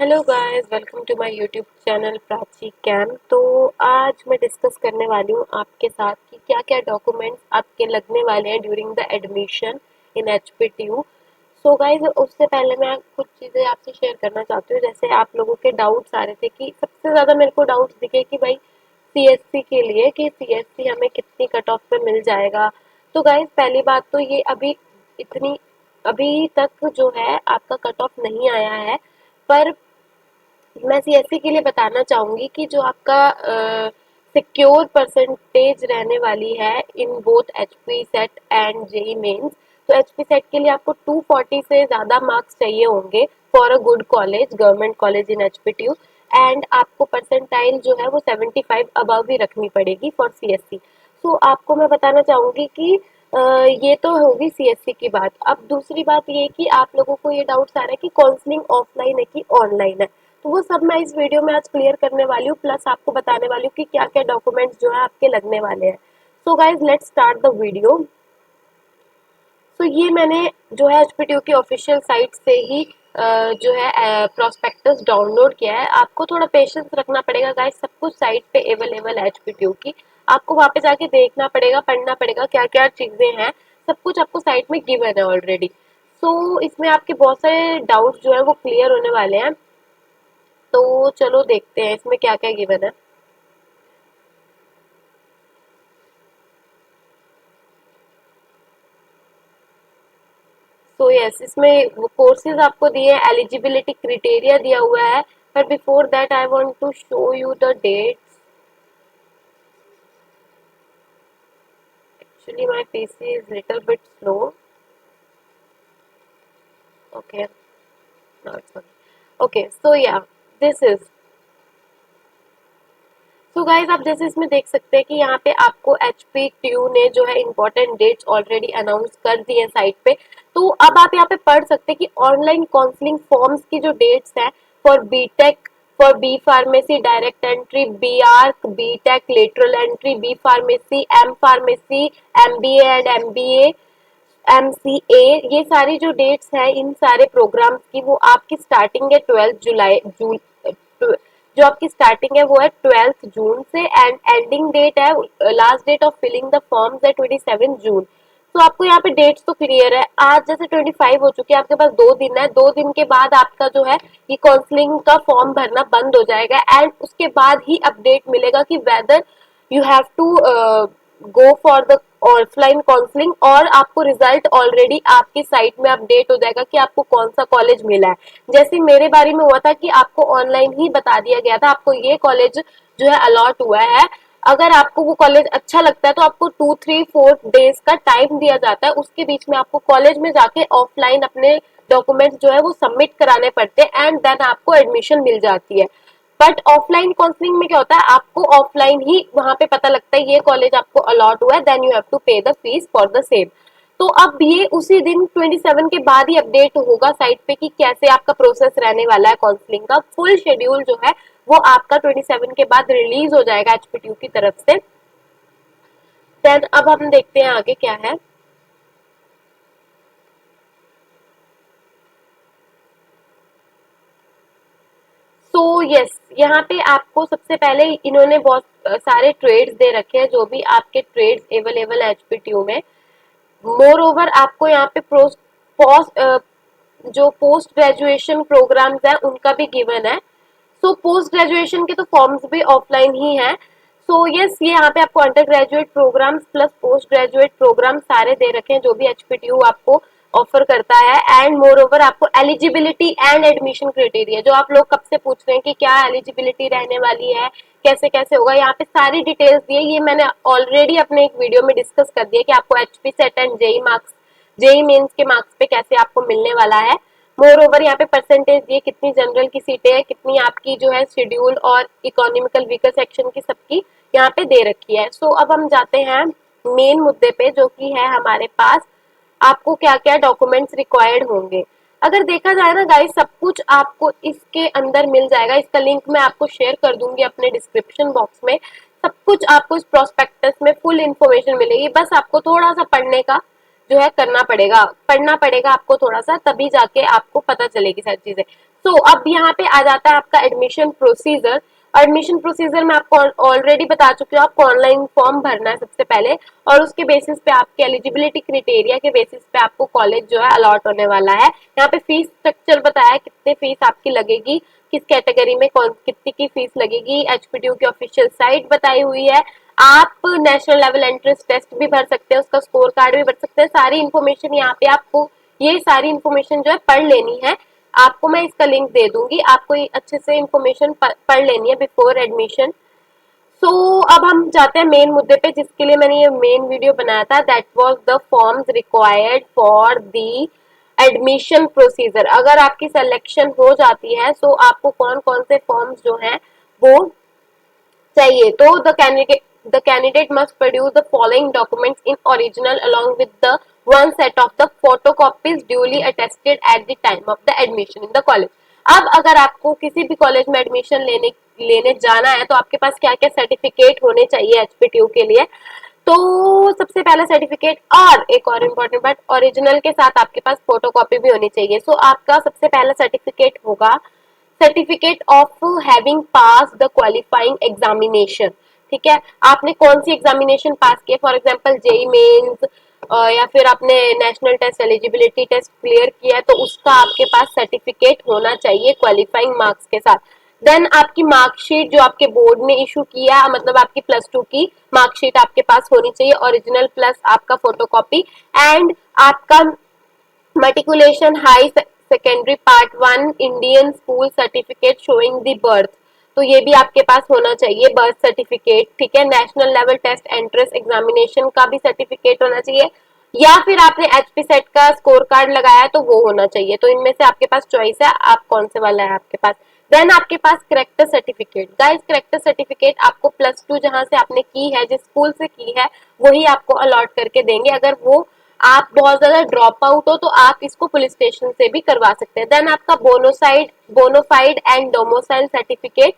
Hello guys, welcome to my YouTube channel Prachi cam. तो आज मैं डिस्कस करने वाली हूँ आपके साथ कि क्या क्या डॉक्यूमेंट्स आपके लगने वाले हैं during the admission in HPTU. So guys, उससे पहले मैं कुछ चीज़ें आपसे शेयर करना चाहती हूँ। जैसे आप लोगों के डाउट्स आ रहे थे कि सबसे ज़्यादा मेरे को डाउट्स दिखे कि भाई सीएससी के लिए कि सीएससी हमें कितनी कट ऑफ पे मिल जाएगा। तो गाइस, पहली बात तो ये इतनी अभी तक जो है आपका कट ऑफ नहीं आया है, पर मैं सीएससी के लिए बताना चाहूँगी कि जो आपका सिक्योर परसेंटेज रहने वाली है in both HP CET and JEE Mains. तो एचपी सेट के लिए आपको 240 से ज़्यादा मार्क्स चाहिए होंगे for a good college, government college in HPTU. And आपको परसेंटाइल जो है वो 75 अबव ही रखनी पड़ेगी फॉर सीएससी। सो आपको मैं बताना चाहूँगी कि ये तो होगी सीएससी की बात। अब दूसरी बात ये कि आप लोगों को ये डाउट्स आ रहा है कि काउंसलिंग ऑफलाइन है कि ऑनलाइन है। तो वो सब मैं इस वीडियो में आज क्लियर करने वाली हूँ, प्लस आपको बताने वाली हूँ कि क्या क्या डॉक्यूमेंट्स जो है आपके लगने वाले हैं। So guys, let's start the video. सो ये मैंने जो है एचपीटीयू की ऑफिशियल साइट से ही जो है प्रोस्पेक्टस डाउनलोड किया है। आपको थोड़ा पेशेंस रखना पड़ेगा गाइज, सब कुछ साइट पे अवेलेबल है एचपीटीयू की। आपको वहाँ पे जाके देखना पड़ेगा, पढ़ना पड़ेगा क्या क्या चीज़ें हैं, सब कुछ आपको साइट में गिवन है ऑलरेडी। सो इसमें आपके बहुत सारे डाउट्स जो है वो क्लियर होने वाले हैं। तो चलो देखते हैं इसमें क्या क्या गिवन है। सो यस, इसमें कोर्सेज आपको दिए हैं, एलिजिबिलिटी क्राइटेरिया दिया हुआ है। पर before that I want to show you the dates. Actually my PC is little bit slow. Okay, now it's okay. So yeah, this is. So guys, आप जैसे इसमें देख सकते हैं कि यहाँ पे आपको एचपी ट्यू ने जो है इम्पोर्टेंट डेट्स ऑलरेडी अनाउंस कर दिए हैं साइट पे। तो अब आप यहाँ पे पढ़ सकते हैं कि ऑनलाइन काउंसलिंग फॉर्म्स की जो डेट्स हैं for B Tech, for B pharmacy direct entry, B arch, B tech lateral entry, B pharmacy, M pharmacy, MBA and MBA, MCA, ये सारी जो डेट्स हैं इन सारे प्रोग्राम्स की, वो आपकी स्टार्टिंग है 12 जुलाई जून। जो आपकी स्टार्टिंग है वो है 12 जून से, एंड एंडिंग डेट है, last date of filling the forms है 27 जून। तो आपको यहाँ पे डेट्स तो क्लियर है। आज जैसे 25 हो चुकी है, आपके पास 2 दिन है। 2 दिन के बाद आपका जो है ये काउंसलिंग का फॉर्म भरना बंद हो जाएगा, एंड उसके बाद ही अपडेट मिलेगा कि whether you have to go for the offline counselling, और आपको रिजल्ट ऑलरेडी आपकी साइट में अपडेट हो जाएगा कि आपको कौन सा कॉलेज मिला है। जैसे मेरे बारे में हुआ था कि आपको ऑनलाइन ही बता दिया गया था आपको ये कॉलेज जो है अलॉट हुआ है। अगर आपको वो कॉलेज अच्छा लगता है तो आपको 2-3-4 डेज का टाइम दिया जाता है, उसके बीच में आपको कॉलेज में जाके ऑफलाइन अपने डॉक्यूमेंट्स जो है वो सबमिट कराने पड़ते हैं, एंड देन आपको एडमिशन मिल जाती है। बट ऑफलाइन काउंसलिंग में क्या होता है, आपको ऑफलाइन ही वहां पे पता लगता है ये कॉलेज आपको अलॉट हुआ है, देन यू हैव टू पे the fees for the same. तो अब ये उसी दिन 27 के बाद ही अपडेट होगा साइट पे कि कैसे आपका प्रोसेस रहने वाला है। काउंसलिंग का फुल शेड्यूल जो है वो आपका 27 के बाद रिलीज हो जाएगा एचपीटीयू की तरफ से। देन अब हम देखते हैं आगे क्या है। सो यस, यहाँ पे आपको सबसे पहले इन्होंने बहुत सारे ट्रेड्स दे रखे हैं, जो भी आपके ट्रेड्स अवेलेबल है एचपीटीयू में। मोर ओवर आपको यहाँ पे पोस्ट जो पोस्ट ग्रेजुएशन प्रोग्राम्स है उनका भी गिवन है। सो पोस्ट ग्रेजुएशन के तो फॉर्म्स भी ऑफलाइन ही हैं। सो यस, ये यहाँ पे आपको under graduate programs plus post graduate program सारे दे रखे हैं जो भी एचपीटीयू आपको ऑफर करता है। एंड मोर ओवर आपको एलिजिबिलिटी एंड एडमिशन क्राइटेरिया, जो आप लोग कब से पूछ रहे हैं कि क्या एलिजिबिलिटी रहने वाली है, कैसे कैसे होगा, यहाँ पे सारी डिटेल्स दी है। ये मैंने ऑलरेडी अपने एक वीडियो में डिस्कस कर दिया कि आपको HP CET and JEE marks, JEE mains के मार्क्स पे कैसे आपको मिलने वाला है। मोर ओवर यहाँ पे परसेंटेज दिए, कितनी जनरल की सीटें हैं, कितनी आपकी जो है शेड्यूल और इकोनॉमिकल वीकर सेक्शन की, सबकी यहाँ पे दे रखी है। सो अब हम जाते हैं मेन मुद्दे पे, जो कि है हमारे पास आपको क्या क्या डॉक्यूमेंट्स रिक्वायर्ड होंगे। अगर देखा जाए ना गाइस, सब कुछ आपको इसके अंदर मिल जाएगा। इसका लिंक मैं आपको शेयर कर दूंगी अपने डिस्क्रिप्शन बॉक्स में। सब कुछ आपको इस प्रोस्पेक्टस में फुल इंफॉर्मेशन मिलेगी, बस आपको थोड़ा सा पढ़ने का जो है करना पड़ेगा, पढ़ना पड़ेगा आपको थोड़ा सा, तभी जाके आपको पता चलेगी सारी चीजें। सो अब यहाँ पे आ जाता है आपका एडमिशन प्रोसीजर। एडमिशन प्रोसीजर में आपको ऑलरेडी बता चुकी हूँ, आपको ऑनलाइन फॉर्म भरना है सबसे पहले, और उसके बेसिस पे आपके एलिजिबिलिटी क्राइटेरिया के बेसिस पे आपको कॉलेज जो है अलॉट होने वाला है। यहाँ पे फीस स्ट्रक्चर बताया है, कितने फीस आपकी लगेगी, किस कैटेगरी में कौन कितनी की फीस लगेगी, एचपीटीयू की ऑफिशियल साइट बताई हुई है। आप नेशनल लेवल एंट्रेंस टेस्ट भी भर सकते हैं, उसका स्कोर कार्ड भी भर सकते हैं। सारी इन्फॉर्मेशन यहाँ पे आपको, ये सारी इन्फॉर्मेशन जो है पढ़ लेनी है। आपको मैं इसका लिंक दे दूंगी, आपको अच्छे से इन्फॉर्मेशन पढ़ लेनी है बिफोर एडमिशन। सो अब हम जाते हैं मेन मुद्दे पे, जिसके लिए मैंने ये मेन वीडियो बनाया था। That was the forms required for the admission procedure. अगर आपकी सिलेक्शन हो जाती है तो आपको कौन कौन से फॉर्म्स जो हैं वो चाहिए। तो the candidate must produce the following documents in original along with the one set of the photocopies duly attested at the time of the admission in the college. अब अगर आपको किसी भी कॉलेज में एडमिशन लेने जाना है तो आपके पास क्या क्या सर्टिफिकेट होने चाहिए एचपीटीयू के लिए। तो सबसे पहला सर्टिफिकेट, और एक और इम्पोर्टेंट बात, ओरिजिनल के साथ आपके पास फोटोकॉपी भी होनी चाहिए। सो आपका सबसे पहला सर्टिफिकेट होगा certificate of having pass the qualifying examination. ठीक है, आपने कौन सी एग्जामिनेशन पास की है, फॉर एग्जाम्पल जेई मेन्स या फिर आपने national test eligibility test clear किया है, तो उसका आपके पास सर्टिफिकेट होना चाहिए क्वालिफाइंग मार्क्स के साथ। देन आपकी मार्कशीट जो आपके बोर्ड ने इशू किया, मतलब आपकी +2 की मार्कशीट आपके पास होनी चाहिए ओरिजिनल, प्लस आपका फोटोकॉपी, एंड आपका matriculation high secondary part 1 Indian school certificate showing the birth, तो ये भी आपके पास होना चाहिए, बर्थ सर्टिफिकेट। ठीक है, national level test entrance examination का भी सर्टिफिकेट होना चाहिए, या फिर आपने एचपी सेट का स्कोर कार्ड लगाया तो वो होना चाहिए। तो इनमें से आपके पास चॉइस है, आप कौन से वाला है आपके पास। देन आपके पास character certificate. Guys, character certificate आपको +2 जहां से आपने की है, जिस स्कूल से की है, वही आपको अलॉट करके देंगे। अगर वो आप बहुत ज्यादा ड्रॉप आउट हो तो आप इसको पुलिस स्टेशन से भी करवा सकते हैं। देन आपका बोनोफाइड एंड डोमोसाइल सर्टिफिकेट,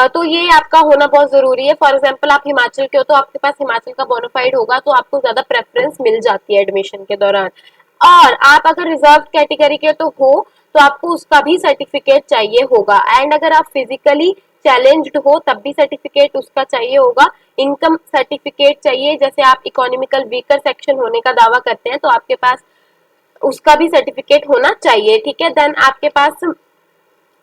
तो ये आपका होना बहुत जरूरी है। फॉर एग्जाम्पल आप हिमाचल के हो तो आपके पास हिमाचल का बोनोफाइड होगा, तो आपको ज्यादा प्रेफरेंस मिल जाती है एडमिशन के दौरान। और आप अगर रिजर्व कैटेगरी के तो आपको उसका भी सर्टिफिकेट चाहिए होगा। एंड अगर आप फिजिकली चैलेंज्ड हो तब भी सर्टिफिकेट उसका चाहिए होगा। इनकम सर्टिफिकेट चाहिए, जैसे आप इकोनॉमिकल वीकर सेक्शन होने का दावा करते हैं तो आपके पास उसका भी सर्टिफिकेट होना चाहिए। ठीक है, देन आपके पास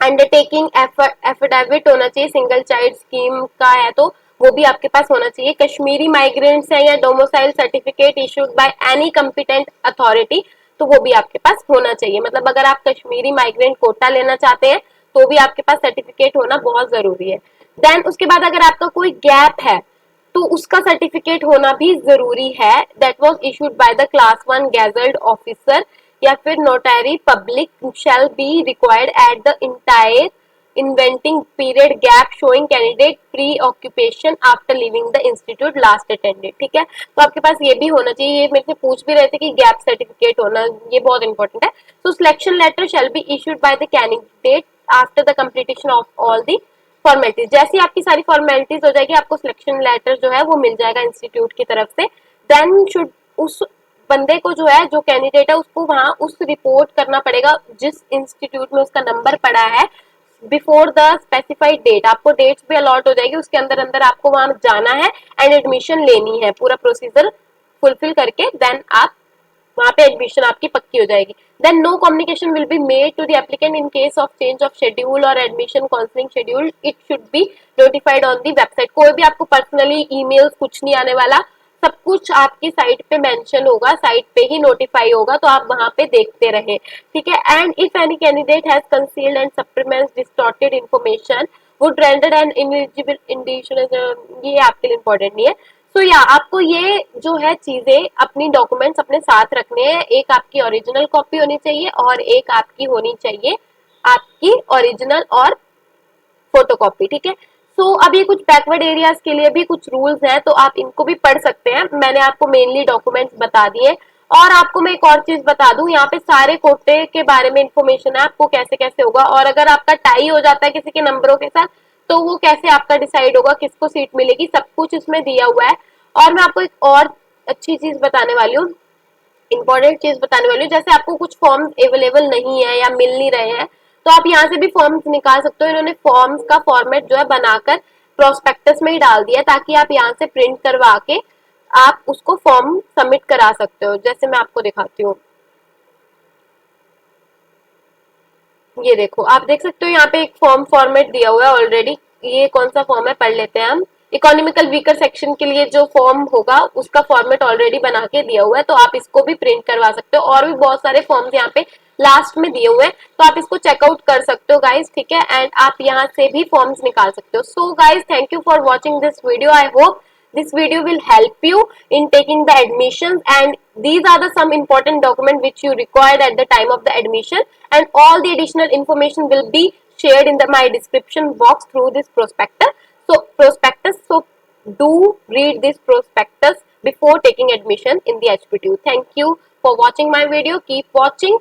अंडरटेकिंग एफिडेविट होना चाहिए, सिंगल चाइल्ड स्कीम का है तो वो भी आपके पास होना चाहिए। कश्मीरी माइग्रेंट्स है या domicile certificate issued by any competent authority, तो वो भी आपके पास होना चाहिए। मतलब अगर आप कश्मीरी माइग्रेंट कोटा लेना चाहते हैं तो भी आपके पास सर्टिफिकेट होना बहुत जरूरी है। देन उसके बाद अगर आपका कोई गैप है तो उसका सर्टिफिकेट होना भी जरूरी है। That was issued by the class 1 gazetted officer या फिर notary public shall be required at the entire inventing period gap showing candidate pre occupation after living the institute last attended. ठीक है, तो आपके पास ये भी होना चाहिए। ये मेरे से पूछ भी रहे थे कि गैप सर्टिफिकेट होना, ये बहुत इंपॉर्टेंट है। तो selection letter shall be issued by the candidate after the completion of all the formalities. जैसी आपकी सारी फॉर्मेलिटीज हो जाएगी, आपको सिलेक्शन लेटर जो है वो मिल जाएगा इंस्टीट्यूट की तरफ से। देन शुड उस बंदे को जो है, जो कैंडिडेट है, उसको वहां उस रिपोर्ट करना पड़ेगा जिस इंस्टीट्यूट में उसका नंबर पड़ा है बिफोर द स्पेसिफाइड डेट। आपको डेट्स भी अलॉट हो जाएगी, उसके अंदर अंदर आपको वहां जाना है एंड एडमिशन लेनी है, पूरा प्रोसीजर फुलफिल करके देन आप वहां पे एडमिशन आपकी पक्की हो जाएगी। Then no communication will be made to the applicant in case of change of schedule और admission counselling schedule, it should be notified on the website. कोई भी आपको पर्सनली ईमेल्स कुछ नहीं आने वाला, सब कुछ आपकी साइट पे मेंशन होगा, साइट पे ही नोटिफाई होगा, तो आप वहां पे देखते रहे। ठीक है, and if any candidate has concealed and supplements distorted information would render an ineligible individual, ये आपके लिए इंपॉर्टेंट नहीं है। सो या आपको ये जो है चीजें अपनी डॉक्यूमेंट्स अपने साथ रखने हैं। एक आपकी ओरिजिनल कॉपी होनी चाहिए और एक आपकी होनी चाहिए आपकी ओरिजिनल और फोटोकॉपी। ठीक है, सो अब ये कुछ बैकवर्ड एरियाज के लिए भी कुछ रूल्स हैं, तो आप इनको भी पढ़ सकते हैं। मैंने आपको मेनली डॉक्यूमेंट्स बता दिए। और आपको मैं एक और चीज बता दूं, यहाँ पे सारे कोटे के बारे में इंफॉर्मेशन है, आपको कैसे कैसे होगा, और अगर आपका टाई हो जाता है किसी के नंबरों के साथ तो वो कैसे आपका डिसाइड होगा, किसको सीट मिलेगी, सब कुछ इसमें दिया हुआ है। और मैं आपको एक और अच्छी चीज बताने वाली हूँ, इंपॉर्टेंट चीज बताने वाली हूँ। जैसे आपको कुछ फॉर्म अवेलेबल नहीं है या मिल नहीं रहे हैं, तो आप यहाँ से भी फॉर्म्स निकाल सकते हो। इन्होंने फॉर्म्स का फॉर्मेट जो है बनाकर प्रोस्पेक्टस में ही डाल दिया, ताकि आप यहाँ से प्रिंट करवा के आप उसको फॉर्म सबमिट करा सकते हो। जैसे मैं आपको दिखाती हूँ, ये देखो, आप देख सकते हो यहाँ पे एक फॉर्म फॉर्मेट दिया हुआ है ऑलरेडी। ये कौन सा फॉर्म है, पढ़ लेते हैं हम। इकोनॉमिकल वीकर सेक्शन के लिए जो फॉर्म होगा उसका फॉर्मेट ऑलरेडी बना के दिया हुआ है, तो आप इसको भी प्रिंट करवा सकते हो। और भी बहुत सारे फॉर्म्स यहाँ पे लास्ट में दिए हुए हैं, तो आप इसको चेकआउट कर सकते हो गाइज, ठीक है। एंड आप यहाँ से भी फॉर्म्स निकाल सकते हो। So guys, thank you for watching this video. I hope this video will help you in taking the admissions, and these are the some important document which you required at the time of the admission, and all the additional information will be shared in my description box through this prospectus. So do read this prospectus before taking admission in the HPTU. Thank you for watching my video. Keep watching.